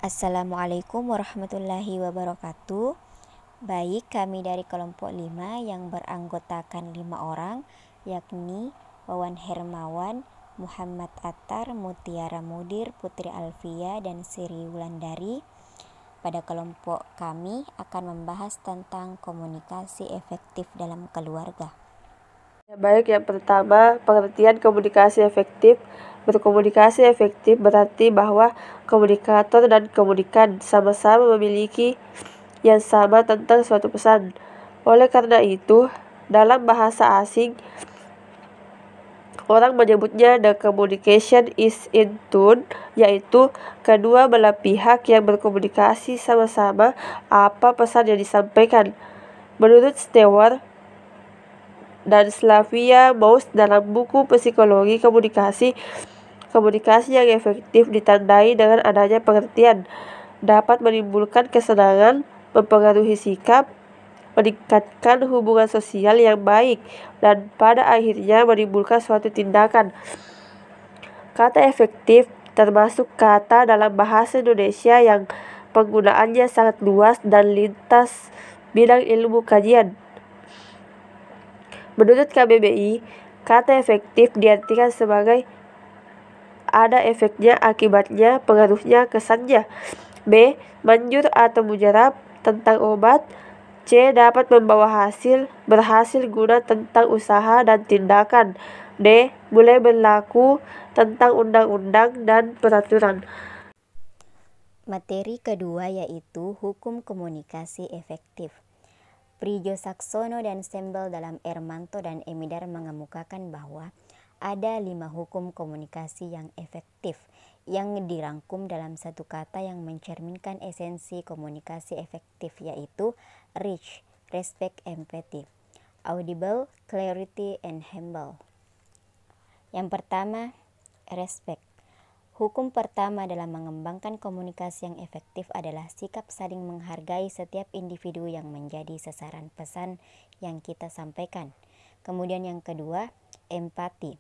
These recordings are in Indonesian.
Assalamualaikum warahmatullahi wabarakatuh. Baik, kami dari kelompok 5 yang beranggotakan 5 orang, yakni Wawan Hermawan, Muhammad Attar, Mutiara Mudir, Putri Alfia, dan Sri Wulandari. Pada kelompok kami akan membahas tentang komunikasi efektif dalam keluarga. Baik, yang pertama, pengertian komunikasi efektif. Berkomunikasi efektif berarti bahwa komunikator dan komunikan sama-sama memiliki yang sama tentang suatu pesan. Oleh karena itu, dalam bahasa asing, orang menyebutnya the communication is in tune, yaitu kedua belah pihak yang berkomunikasi sama-sama apa pesan yang disampaikan. Menurut Stewart dan Slavia Mouse dalam buku Psikologi Komunikasi, komunikasi yang efektif ditandai dengan adanya pengertian, dapat menimbulkan kesenangan, mempengaruhi sikap, meningkatkan hubungan sosial yang baik, dan pada akhirnya menimbulkan suatu tindakan. Kata efektif termasuk kata dalam bahasa Indonesia yang penggunaannya sangat luas dan lintas bidang ilmu kajian. Menurut KBBI, kata efektif diartikan sebagai ada efeknya, akibatnya, pengaruhnya, kesannya. B. Manjur atau mujarab tentang obat. C. Dapat membawa hasil, berhasil guna tentang usaha dan tindakan. D. Mulai berlaku tentang undang-undang dan peraturan. Materi kedua yaitu hukum komunikasi efektif. Prijo Saksono dan Sembel dalam Ermanto dan Emidar mengemukakan bahwa ada 5 hukum komunikasi yang efektif yang dirangkum dalam satu kata yang mencerminkan esensi komunikasi efektif, yaitu reach, respect, empathy, audible, clarity, and humble. Yang pertama, respect. Hukum pertama dalam mengembangkan komunikasi yang efektif adalah sikap saling menghargai setiap individu yang menjadi sasaran pesan yang kita sampaikan. Kemudian yang kedua, empati.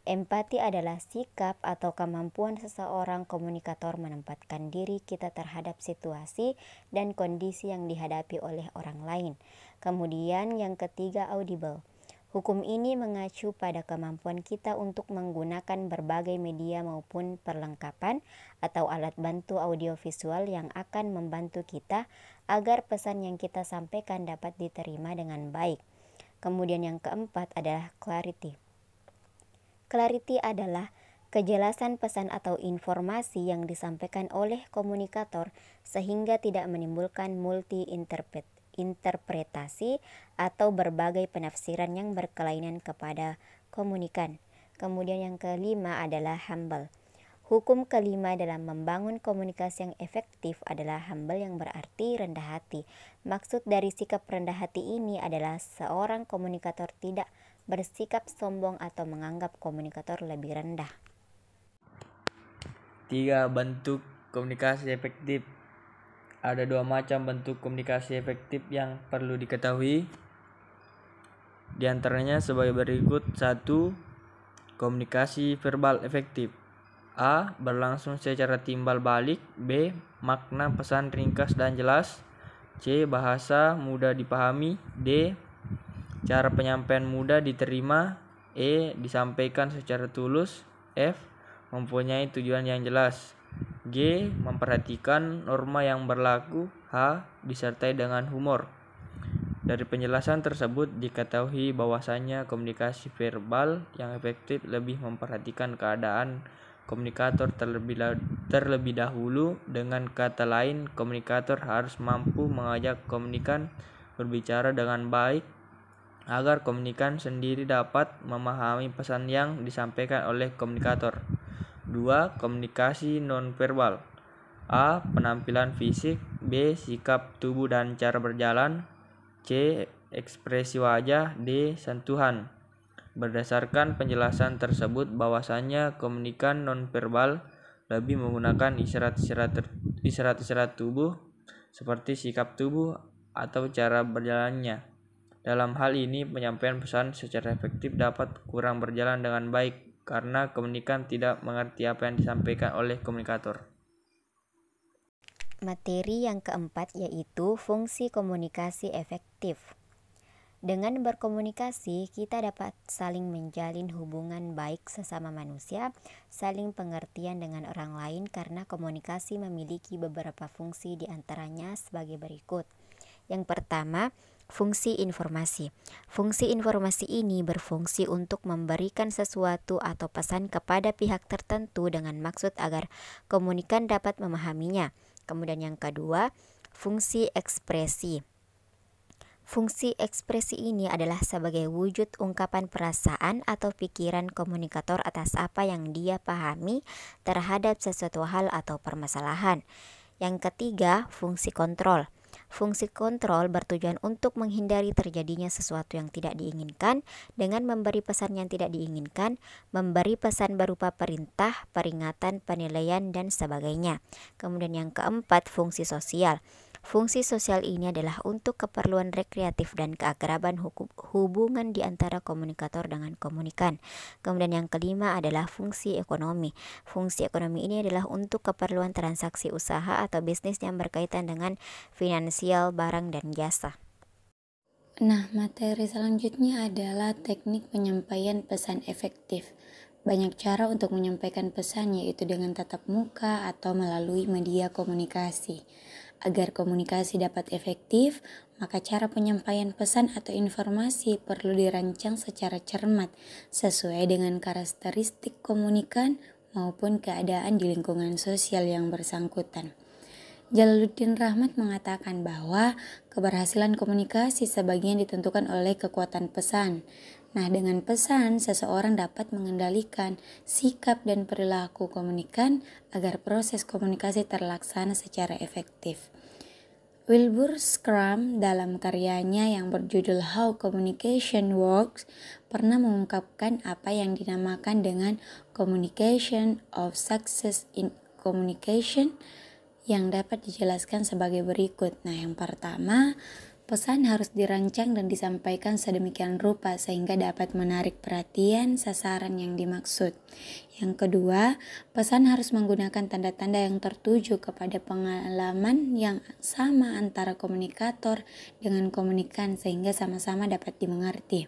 Empati adalah sikap atau kemampuan seseorang komunikator menempatkan diri kita terhadap situasi dan kondisi yang dihadapi oleh orang lain. Kemudian yang ketiga, audible. Hukum ini mengacu pada kemampuan kita untuk menggunakan berbagai media maupun perlengkapan atau alat bantu audiovisual yang akan membantu kita agar pesan yang kita sampaikan dapat diterima dengan baik. Kemudian yang keempat adalah clarity. Clarity adalah kejelasan pesan atau informasi yang disampaikan oleh komunikator sehingga tidak menimbulkan interpretasi atau berbagai penafsiran yang berkelainan kepada komunikan. Kemudian yang kelima adalah humble. Hukum kelima dalam membangun komunikasi yang efektif adalah humble, yang berarti rendah hati. Maksud dari sikap rendah hati ini adalah seorang komunikator tidak bersikap sombong atau menganggap komunikator lebih rendah. 3. Bentuk komunikasi efektif. Ada 2 macam bentuk komunikasi efektif yang perlu diketahui. Di antaranya sebagai berikut. 1. Komunikasi verbal efektif. A. Berlangsung secara timbal balik. B. Makna pesan ringkas dan jelas. C. Bahasa mudah dipahami. D. Cara penyampaian mudah diterima. E. Disampaikan secara tulus. F. Mempunyai tujuan yang jelas. G. Memperhatikan norma yang berlaku. H. Disertai dengan humor. Dari penjelasan tersebut diketahui bahwasanya komunikasi verbal yang efektif lebih memperhatikan keadaan komunikator terlebih dahulu. Dengan kata lain, komunikator harus mampu mengajak komunikan berbicara dengan baik agar komunikan sendiri dapat memahami pesan yang disampaikan oleh komunikator. 2. Komunikasi nonverbal. A. Penampilan fisik. B. Sikap tubuh dan cara berjalan. C. Ekspresi wajah. D. Sentuhan. Berdasarkan penjelasan tersebut bahwasanya komunikan nonverbal lebih menggunakan isyarat-isyarat tubuh seperti sikap tubuh atau cara berjalannya. Dalam hal ini, penyampaian pesan secara efektif dapat kurang berjalan dengan baik karena komunikan tidak mengerti apa yang disampaikan oleh komunikator. Materi yang keempat yaitu fungsi komunikasi efektif. Dengan berkomunikasi, kita dapat saling menjalin hubungan baik sesama manusia, saling pengertian dengan orang lain karena komunikasi memiliki beberapa fungsi diantaranya sebagai berikut. Yang pertama, fungsi informasi. Fungsi informasi ini berfungsi untuk memberikan sesuatu atau pesan kepada pihak tertentu dengan maksud agar komunikan dapat memahaminya. Kemudian yang kedua, fungsi ekspresi. Fungsi ekspresi ini adalah sebagai wujud ungkapan perasaan atau pikiran komunikator atas apa yang dia pahami terhadap sesuatu hal atau permasalahan. Yang ketiga, fungsi kontrol. Fungsi kontrol bertujuan untuk menghindari terjadinya sesuatu yang tidak diinginkan dengan memberi pesan yang tidak diinginkan, memberi pesan berupa perintah, peringatan, penilaian, dan sebagainya. Kemudian yang keempat, fungsi sosial. Fungsi sosial ini adalah untuk keperluan rekreatif dan keakraban hubungan di antara komunikator dengan komunikan. Kemudian yang kelima adalah fungsi ekonomi. Fungsi ekonomi ini adalah untuk keperluan transaksi usaha atau bisnis yang berkaitan dengan finansial, barang, dan jasa. Nah, materi selanjutnya adalah teknik penyampaian pesan efektif. Banyak cara untuk menyampaikan pesan, yaitu dengan tatap muka atau melalui media komunikasi. Agar komunikasi dapat efektif, maka cara penyampaian pesan atau informasi perlu dirancang secara cermat sesuai dengan karakteristik komunikan maupun keadaan di lingkungan sosial yang bersangkutan. Jalaluddin Rahmat mengatakan bahwa keberhasilan komunikasi sebagian ditentukan oleh kekuatan pesan. Nah, dengan pesan, seseorang dapat mengendalikan sikap dan perilaku komunikan agar proses komunikasi terlaksana secara efektif. Wilbur Scrum dalam karyanya yang berjudul How Communication Works pernah mengungkapkan apa yang dinamakan dengan Communication of Success in Communication yang dapat dijelaskan sebagai berikut. Nah, yang pertama, pesan harus dirancang dan disampaikan sedemikian rupa sehingga dapat menarik perhatian sasaran yang dimaksud. Yang kedua, pesan harus menggunakan tanda-tanda yang tertuju kepada pengalaman yang sama antara komunikator dengan komunikan sehingga sama-sama dapat dimengerti.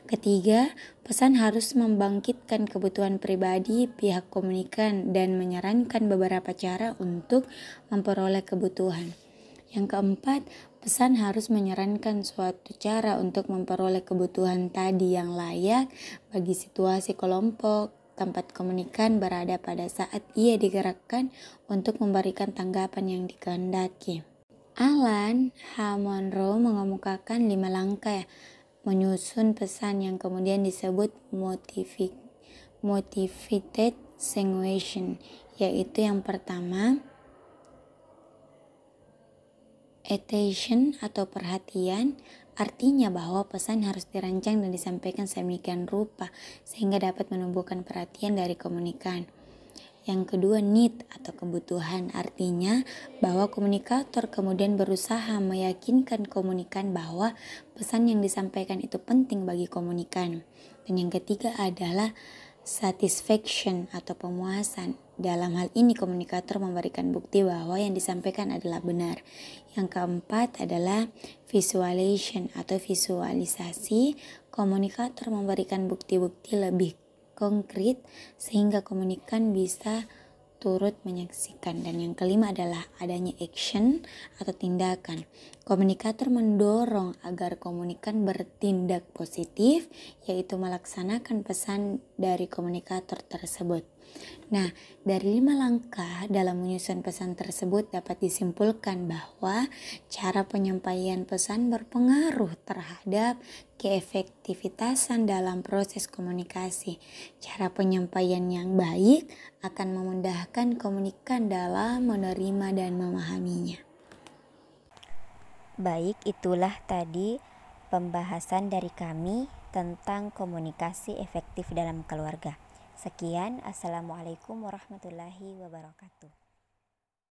Ketiga, pesan harus membangkitkan kebutuhan pribadi pihak komunikan dan menyarankan beberapa cara untuk memperoleh kebutuhan. Yang keempat, pesan harus menyarankan suatu cara untuk memperoleh kebutuhan tadi yang layak bagi situasi kelompok tempat komunikan berada pada saat ia digerakkan untuk memberikan tanggapan yang dikehendaki. Alan H. Monroe mengemukakan 5 langkah menyusun pesan yang kemudian disebut motivated segmentation, yaitu yang pertama, attention atau perhatian, artinya bahwa pesan harus dirancang dan disampaikan sedemikian rupa sehingga dapat menumbuhkan perhatian dari komunikan. Yang kedua, need atau kebutuhan, artinya bahwa komunikator kemudian berusaha meyakinkan komunikan bahwa pesan yang disampaikan itu penting bagi komunikan. Dan yang ketiga adalah satisfaction atau pemuasan. Dalam hal ini komunikator memberikan bukti bahwa yang disampaikan adalah benar. Yang keempat adalah visualization atau visualisasi. Komunikator memberikan bukti-bukti lebih konkret sehingga komunikan bisa turut menyaksikan. Dan yang kelima adalah adanya action atau tindakan. Komunikator mendorong agar komunikan bertindak positif, yaitu melaksanakan pesan dari komunikator tersebut. Nah, dari 5 langkah dalam menyusun pesan tersebut dapat disimpulkan bahwa cara penyampaian pesan berpengaruh terhadap keefektivitasan dalam proses komunikasi. Cara penyampaian yang baik akan memudahkan komunikan dalam menerima dan memahaminya. Baik, itulah tadi pembahasan dari kami tentang komunikasi efektif dalam keluarga. Sekian, Assalamualaikum warahmatullahi wabarakatuh.